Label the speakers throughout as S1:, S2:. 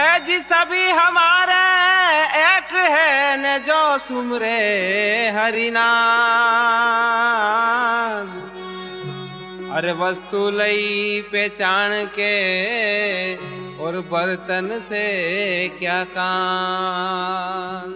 S1: है जी सभी हमारे एक है न जो सुमरे हरि नाम। अरे वस्तु लई पहचान के और बर्तन से क्या काम।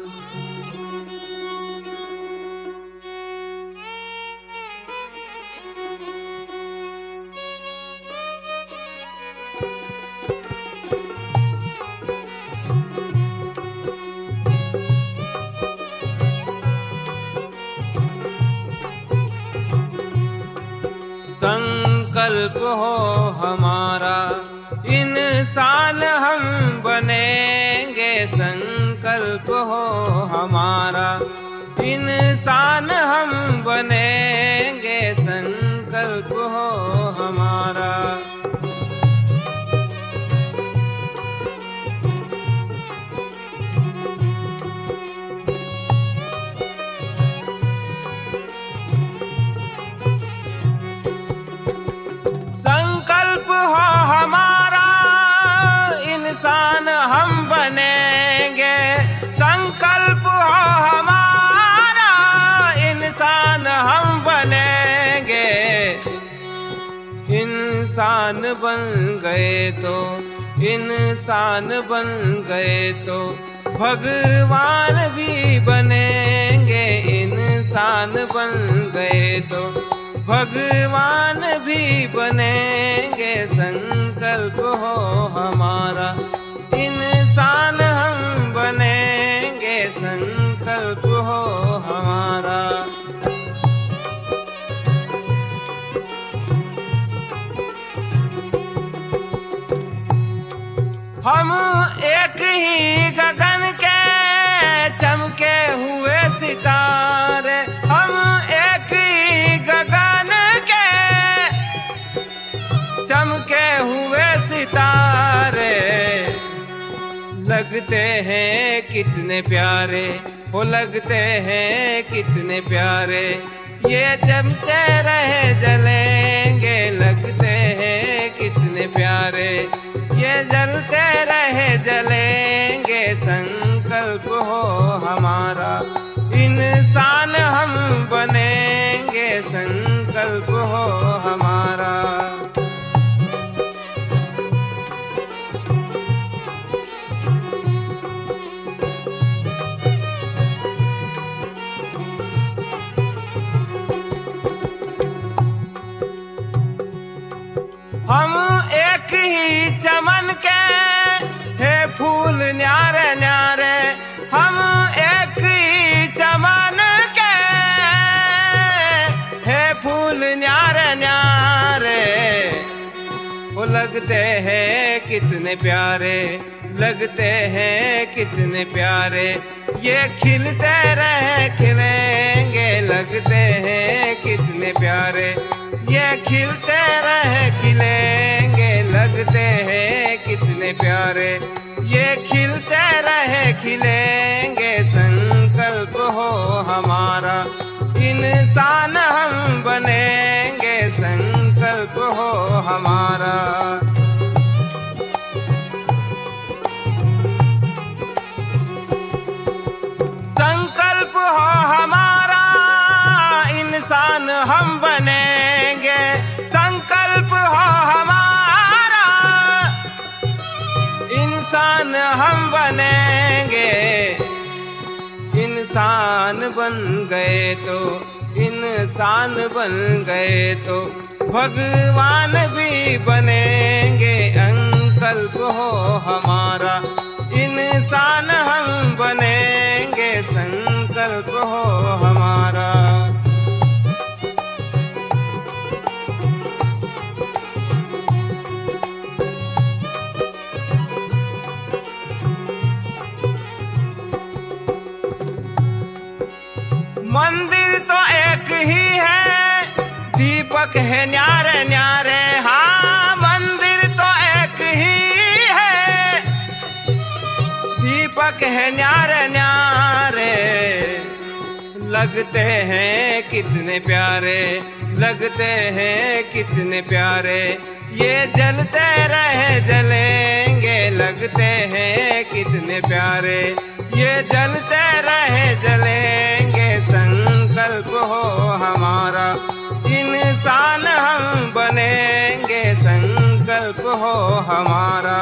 S1: संकल्प हो हमारा इंसान हम बनेंगे। संकल्प हो हमारा इंसान हम बनेंगे। संकल्प हो हमारा। संकल्प हो हमारा इंसान हम बनेंगे। संकल्प हो हमारा इंसान हम बनेंगे। इंसान बन गए तो इंसान बन गए तो भगवान भी बनेंगे। इंसान बन गए तो भगवान भी बनेंगे। संकल्प हो हमारा इंसान हम बनेंगे। संकल्प हो हमारा। हम एक ही गगन के चमके हुए सितारे। हम एक ही गगन के चमके हुए सितारे। लगते हैं कितने प्यारे, वो लगते हैं कितने प्यारे। ये जमते रहे जलेंगे। लगते हैं कितने प्यारे, ये जलते रहे जलेंगे। संकल्प हो हमारा इंसान हम बनेंगे। संकल्प हो हमारा। हम एक ही चमन के है फूल न्यारे न्यारे। हम एक ही चमन के है फूल न्यारे न्यारे। वो लगते हैं कितने प्यारे, लगते हैं कितने प्यारे। ये खिलते रहे खिलेंगे। लगते हैं कितने प्यारे, ये खिलते रहे खिलेंगे। लगते हैं कितने प्यारे, ये खिलते रहे खिलेंगे। संकल्प हो हमारा इंसान हम बनेंगे। संकल्प हो हमारा। संकल्प हो हमारा इंसान हम बनेंगे। संकल्प हो हमारा इंसान हम बनेंगे। इंसान बन गए तो इंसान बन गए तो भगवान भी बनेंगे। संकल्प हो हमारा इंसान हम बनेंगे। संकल्प हो हमारा। मंदिर तो एक ही है, दीपक है न्यारे न्यारे। हाँ मंदिर तो एक ही है, दीपक है न्यारे न्यारे। लगते हैं कितने प्यारे, लगते हैं कितने प्यारे। ये जलते रहे जलेंगे। लगते हैं कितने प्यारे, ये जलते रहे जलेंगे संकल्प हो हमारा, इंसान हम बनेंगे संकल्प हो हमारा।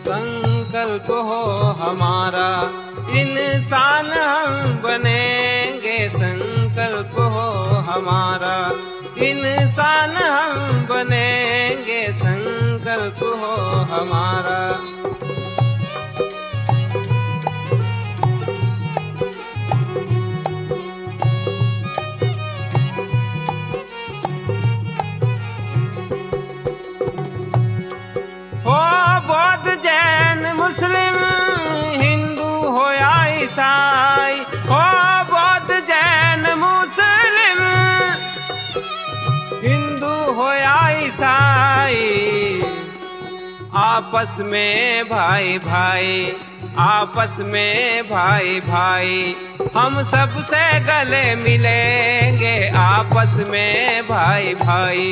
S1: संकल्प हो हमारा, इंसान हम बनेंगे संकल्प हो हमारा, इंसान हम बनेंगे संकल्प हो हमारा। हो बौद्ध जैन मुस्लिम हिंदू हो या ईसाई, हो बौद्ध जैन मुस्लिम हिंदू हो या ईसाई, आपस में भाई भाई, आपस में भाई भाई, हम सबसे गले मिलेंगे आपस में भाई भाई,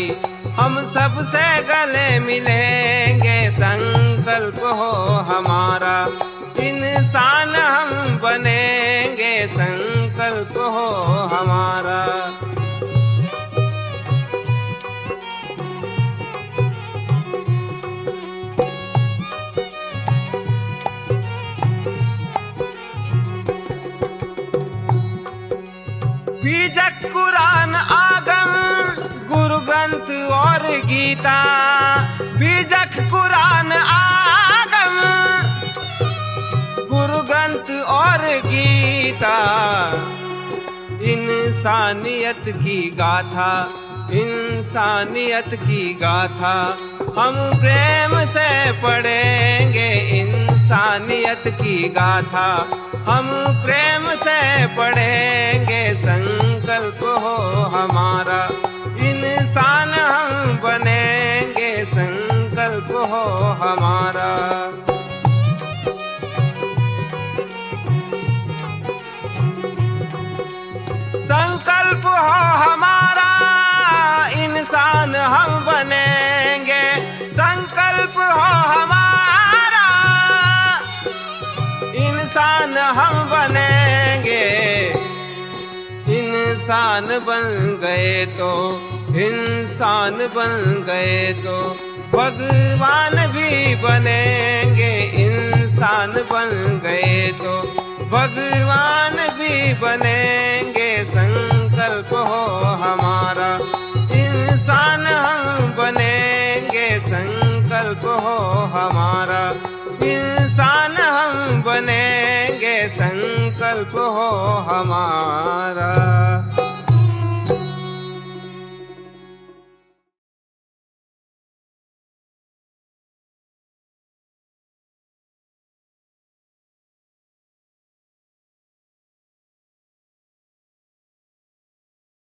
S1: हम सबसे गले मिलेंगे संकल्प हो हमारा, इंसान हम बनेंगे संकल्प हो हमारा। बीजक कुरान आगम गुरु ग्रंथ और गीता, बीजक कुरान आगम गुरु ग्रंथ और गीता, इंसानियत की गाथा, इंसानियत की गाथा, हम प्रेम से पढ़ेंगे इंसानियत की गाथा, हम प्रेम से पढ़ेंगे संकल्प हो हमारा, इंसान हम बनेंगे संकल्प हो हमारा। संकल्प हो हमारा, इंसान हम बनेंगे संकल्प हो हमारा, इंसान हम बनेंगे, इंसान बन गए तो, इंसान बन गए तो भगवान भी बनेंगे, इंसान बन गए तो भगवान भी बनेंगे संकल्प हो हमारा, इंसान हम बनेंगे संकल्प हो हमारा, इंसान हम बनेंगे संकल्प हो हमारा।